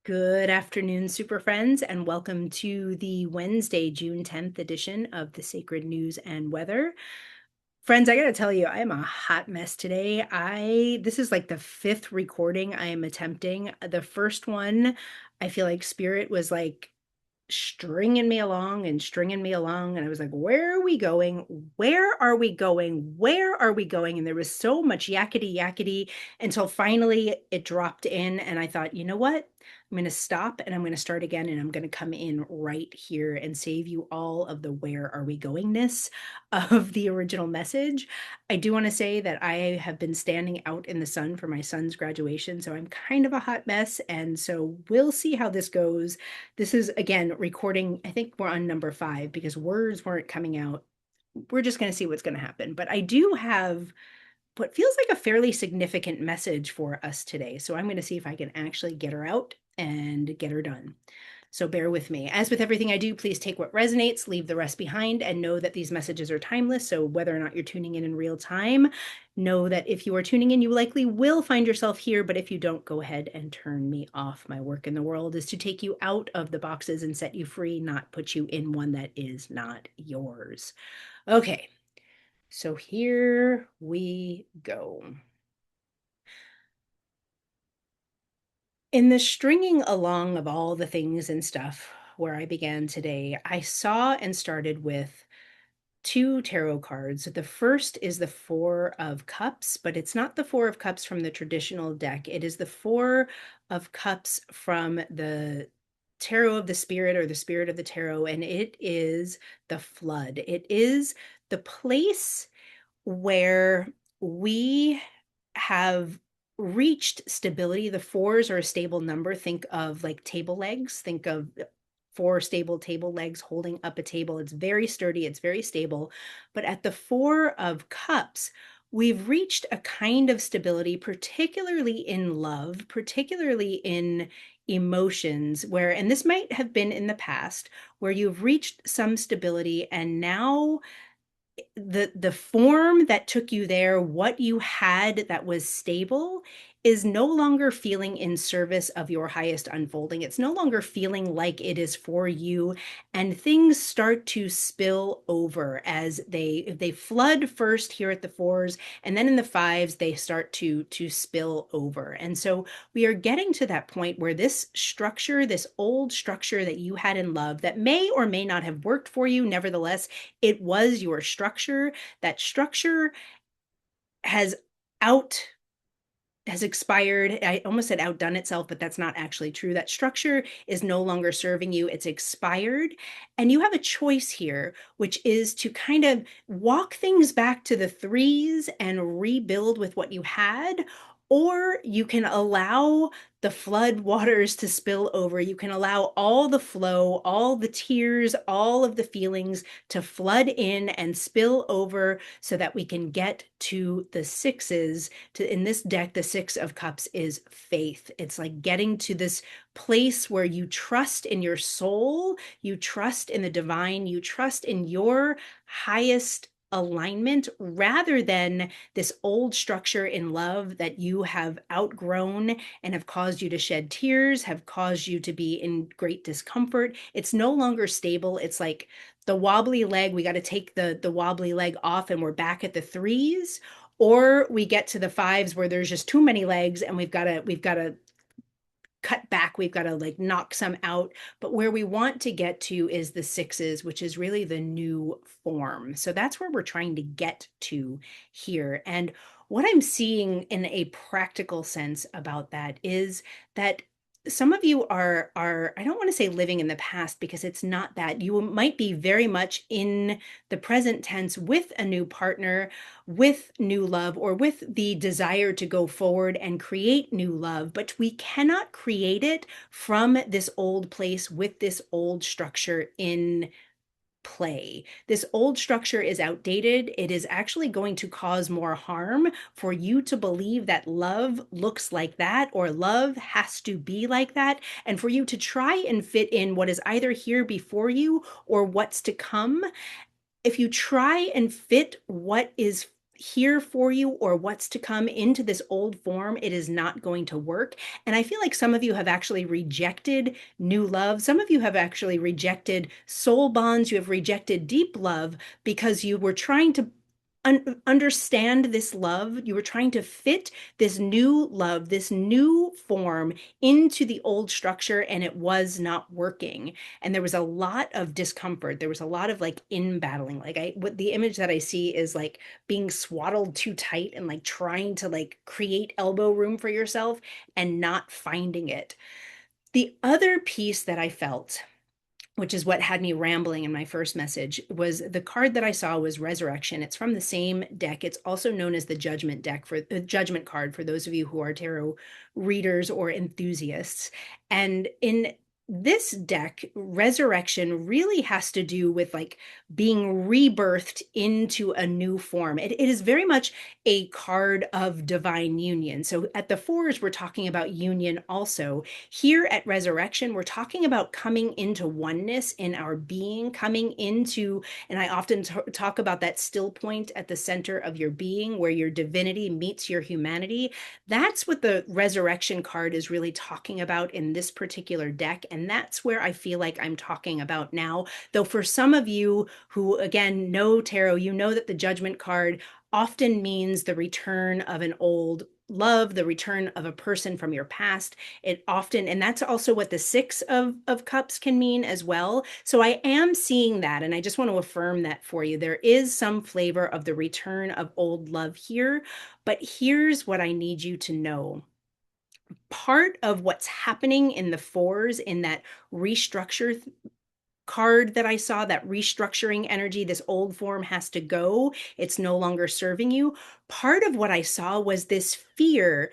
Good afternoon, super friends, and welcome to the Wednesday, June 10th edition of the Sacred News and Weather. Friends, I gotta tell you, I am a hot mess today. This is like the fifth recording I am attempting. The first one, I feel like Spirit was like stringing me along and stringing me along. And I was like, where are we going? Where are we going? Where are we going? And there was so much yakety yakety until finally it dropped in. And I thought, you know what? I'm going to stop and I'm going to start again. And I'm going to come in right here and save you all of the where are we goingness of the original message. I do want to say that I have been standing out in the sun for my son's graduation. So I'm kind of a hot mess. And so we'll see how this goes. This is, again, recording, I think we're on number 5 because words weren't coming out. We're just going to see what's going to happen. But I do have what feels like a fairly significant message for us today. So I'm going to see if I can actually get her out and get her done. So bear with me. As with everything I do, please take what resonates, leave the rest behind, and know that these messages are timeless. So whether or not you're tuning in real time, know that if you are tuning in, you likely will find yourself here. But if you don't, go ahead and turn me off. My work in the world is to take you out of the boxes and set you free, not put you in one that is not yours. Okay, so here we go. In the stringing along of all the things and stuff where I began today, I saw and started with two tarot cards. The first is the Four of Cups, but it's not the Four of Cups from the traditional deck. It is the Four of Cups from the Tarot of the Spirit or the Spirit of the Tarot, and it is the flood. It is the place where we have reached stability. The fours are a stable number. Think of like table legs. Think of four stable table legs holding up a table. It's very sturdy, it's very stable. But at the Four of Cups, we've reached a kind of stability, particularly in love, particularly in emotions, where, and this might have been in the past, where you've reached some stability and now the form that took you there, what you had that was stable, is no longer feeling in service of your highest unfolding. It's no longer feeling like it is for you, and things start to spill over as they flood first here at the fours, and then in the fives they start to spill over. And so we are getting to that point where this structure, this old structure that you had in love that may or may not have worked for you, nevertheless it was your structure. That structure has out has expired. I almost said outdone itself, but that's not actually true. That structure is no longer serving you. It's expired. And you have a choice here, which is to kind of walk things back to the threes and rebuild with what you had. Or you can allow the flood waters to spill over. You can allow all the flow, all the tears, all of the feelings to flood in and spill over so that we can get to the sixes. In this deck, the Six of Cups is faith. It's like getting to this place where you trust in your soul, you trust in the divine, you trust in your highest alignment rather than this old structure in love that you have outgrown and have caused you to shed tears, have caused you to be in great discomfort. It's no longer stable. It's like the wobbly leg, we got to take the wobbly leg off and we're back at the threes, or we get to the fives where there's just too many legs and we've got to cut back, we've got to like knock some out. But where we want to get to is the sixes, which is really the new form. So that's where we're trying to get to here. And what I'm seeing in a practical sense about that is that some of you are I don't want to say living in the past because it's not that. You might be very much in the present tense with a new partner, with new love, or with the desire to go forward and create new love, but we cannot create it from this old place with this old structure in play. This old structure is outdated. It is actually going to cause more harm for you to believe that love looks like that or love has to be like that, and for you to try and fit in what is either here before you or what's to come. If you try and fit what is here for you or what's to come into this old form, it is not going to work. And I feel like some of you have actually rejected new love. Some of you have actually rejected soul bonds. You have rejected deep love because you were trying to understand this love. You were trying to fit this new love, this new form into the old structure, and it was not working. And there was a lot of discomfort. There was a lot of like in battling. Like what the image that I see is like being swaddled too tight and like trying to like create elbow room for yourself and not finding it. The other piece that I felt, which is what had me rambling in my first message, was the card that I saw was Resurrection. It's from the same deck. It's also known as the Judgment deck, for the Judgment card, for those of you who are tarot readers or enthusiasts. And in this deck, Resurrection really has to do with like being rebirthed into a new form. It is very much a card of divine union. So at the fours, we're talking about union also. Here at Resurrection, we're talking about coming into oneness in our being, coming into, and I often talk about that still point at the center of your being where your divinity meets your humanity. That's what the Resurrection card is really talking about in this particular deck. And that's where I feel like I'm talking about now. Though for some of you who, again, know tarot, you know that the Judgment card often means the return of an old love, the return of a person from your past. It often, and that's also what the Six of Cups can mean as well. So I am seeing that, and I just want to affirm that for you. There is some flavor of the return of old love here, but here's what I need you to know. Part of what's happening in the fours in that restructure card that I saw, that restructuring energy, this old form has to go. It's no longer serving you. Part of what I saw was this fear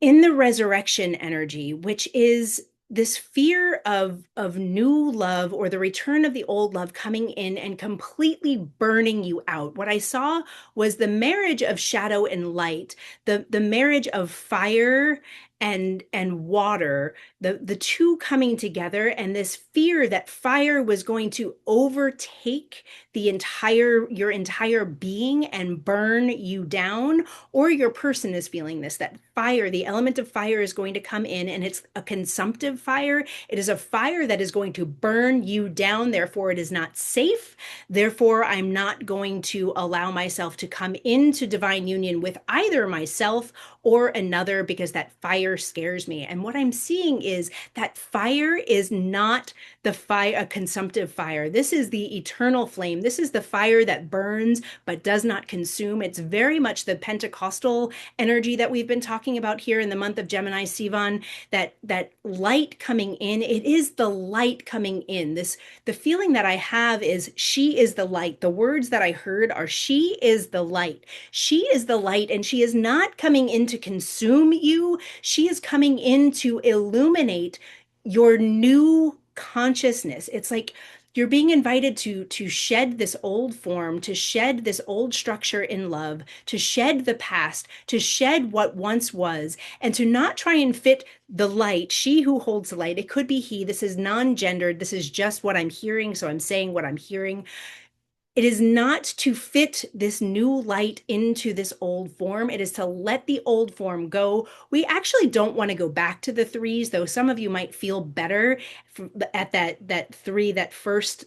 in the resurrection energy, which is this fear of new love or the return of the old love coming in and completely burning you out. What I saw was the marriage of shadow and light, the marriage of fire and water, the two coming together, and this fear that fire was going to overtake your entire being and burn you down, or your person is feeling this, that fire, the element of fire is going to come in, and it's a consumptive fire. It is a fire that is going to burn you down. Therefore, it is not safe. Therefore, I'm not going to allow myself to come into divine union with either myself or another because that fire scares me. And what I'm seeing is that fire is not the fire, a consumptive fire. This is the eternal flame. This is the fire that burns but does not consume. It's very much the Pentecostal energy that we've been talking about here in the month of Gemini Sivan, that light coming in. It is the light coming in. The feeling that I have is she is the light. The words that I heard are she is the light. She is the light, and she is not coming in to consume you. She is coming in to illuminate your new consciousness. It's like you're being invited to shed this old form, to shed this old structure in love, to shed the past, to shed what once was, and to not try and fit the light, she who holds the light. It could be he. This is non-gendered. This is just what I'm hearing, so I'm saying what I'm hearing. It is not to fit this new light into this old form. It is to let the old form go. We actually don't want to go back to the threes, though some of you might feel better at that three, that first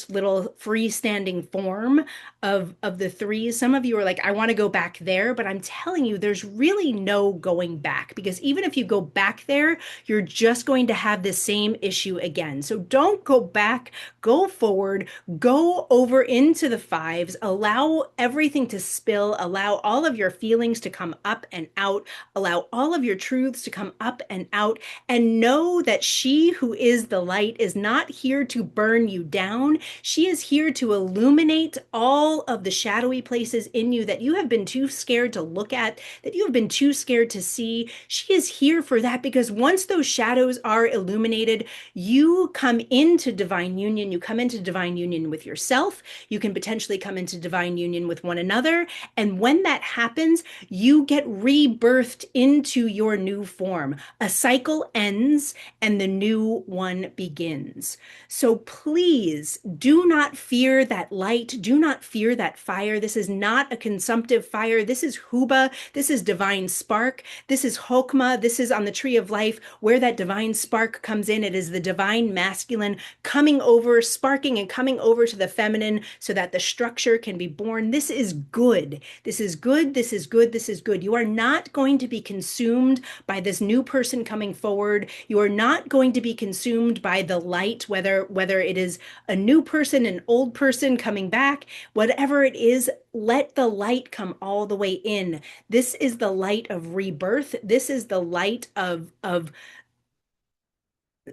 little freestanding form of the threes. Some of you are like, I want to go back there, but I'm telling you, there's really no going back, because even if you go back there, you're just going to have the same issue again. So don't go back, go forward, go over into the fives, allow everything to spill, allow all of your feelings to come up and out, allow all of your truths to come up and out, and know that she who is the light is not here to burn you down. She is here to illuminate all of the shadowy places in you that you have been too scared to look at, that you have been too scared to see. She is here for that, because once those shadows are illuminated, you come into divine union. You come into divine union with yourself. You can potentially come into divine union with one another. And when that happens, you get rebirthed into your new form. A cycle ends and the new one begins. So please, please do not fear that light. Do not fear that fire. This is not a consumptive fire. This is Huba. This is divine spark. This is Hokmah. This is on the tree of life where that divine spark comes in. It is the divine masculine coming over, sparking and coming over to the feminine so that the structure can be born. This is good. This is good. This is good. This is good. You are not going to be consumed by this new person coming forward. You are not going to be consumed by the light, whether it is a new person, an old person coming back, whatever it is, let the light come all the way in. This is the light of rebirth. This is the light of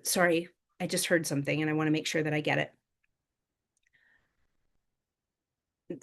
sorry, I just heard something and I want to make sure that I get it.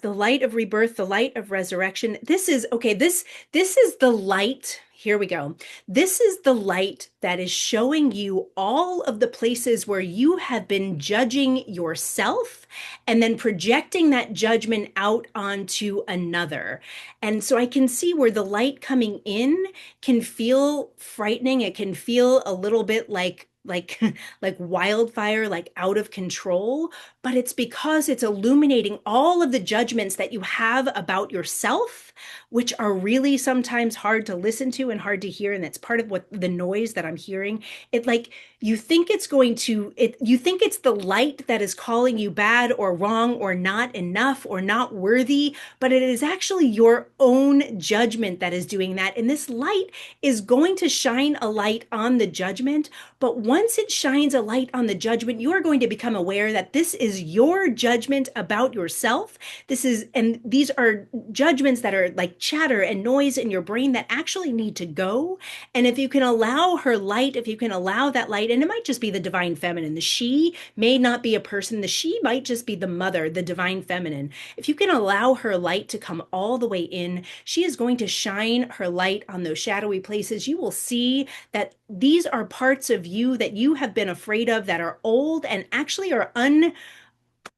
The light of rebirth, the light of resurrection. This is okay, this is the light. Here we go. This is the light that is showing you all of the places where you have been judging yourself and then projecting that judgment out onto another. And so I can see where the light coming in can feel frightening. It can feel a little bit like like wildfire, like out of control, but it's because it's illuminating all of the judgments that you have about yourself, which are really sometimes hard to listen to and hard to hear. And that's part of what the noise that I'm hearing. It like you think it's going to, you think it's the light that is calling you bad or wrong or not enough or not worthy, but it is actually your own judgment that is doing that. And this light is going to shine a light on the judgment. But once it shines a light on the judgment, you are going to become aware that this is your judgment about yourself. This is, and these are judgments that are like chatter and noise in your brain that actually need to go. And if you can allow her light, if you can allow that light, and it might just be the divine feminine, the she may not be a person, the she might just be the mother, the divine feminine. If you can allow her light to come all the way in, she is going to shine her light on those shadowy places. You will see that these are parts of you that you have been afraid of that are old and actually are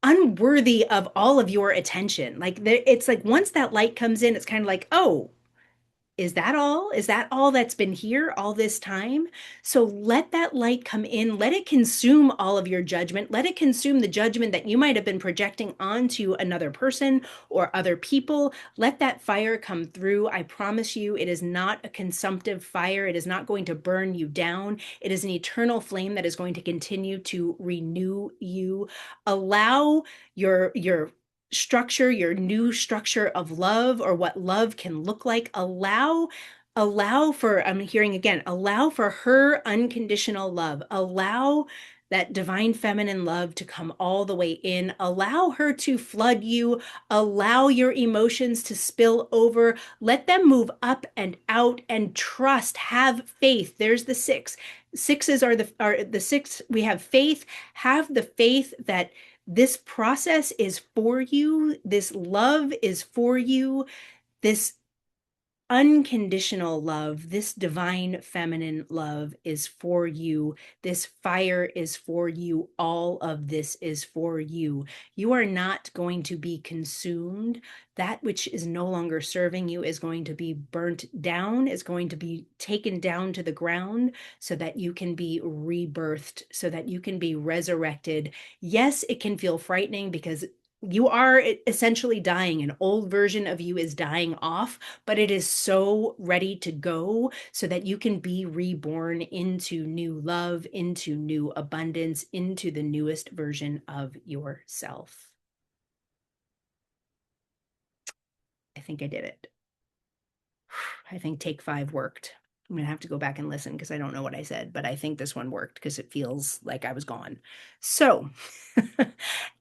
unworthy of all of your attention. Like it's like once that light comes in, it's kind of like, oh, is that all? Is that all that's been here all this time? So let that light come in. Let it consume all of your judgment. Let it consume the judgment that you might have been projecting onto another person or other people. Let that fire come through. I promise you, it is not a consumptive fire. It is not going to burn you down. It is an eternal flame that is going to continue to renew you. Allow your structure, your new structure of love or what love can look like. Allow for, I'm hearing again, allow for her unconditional love. Allow that divine feminine love to come all the way in. Allow her to flood you. Allow your emotions to spill over. Let them move up and out and trust. Have faith. There's the six. Sixes are the six. We have faith. Have the faith that this process is for you. This love is for you. This unconditional love, this divine feminine love is for you. This fire is for you. All of this is for you. You are not going to be consumed. That which is no longer serving you is going to be burnt down, is going to be taken down to the ground so that you can be rebirthed, so that you can be resurrected. Yes, it can feel frightening because you are essentially dying. An old version of you is dying off, but it is so ready to go so that you can be reborn into new love, into new abundance, into the newest version of yourself. I think I did it. I think take 5 worked. I'm going to have to go back and listen because I don't know what I said, but I think this one worked because it feels like I was gone. So,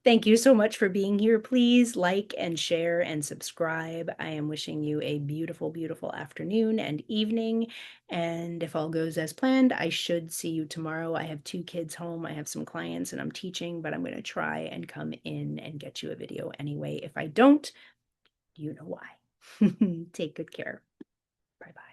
thank you so much for being here. Please like and share and subscribe. I am wishing you a beautiful, beautiful afternoon and evening. And if all goes as planned, I should see you tomorrow. I have 2 kids home. I have some clients and I'm teaching, but I'm going to try and come in and get you a video anyway. If I don't, you know why. Take good care. Bye bye.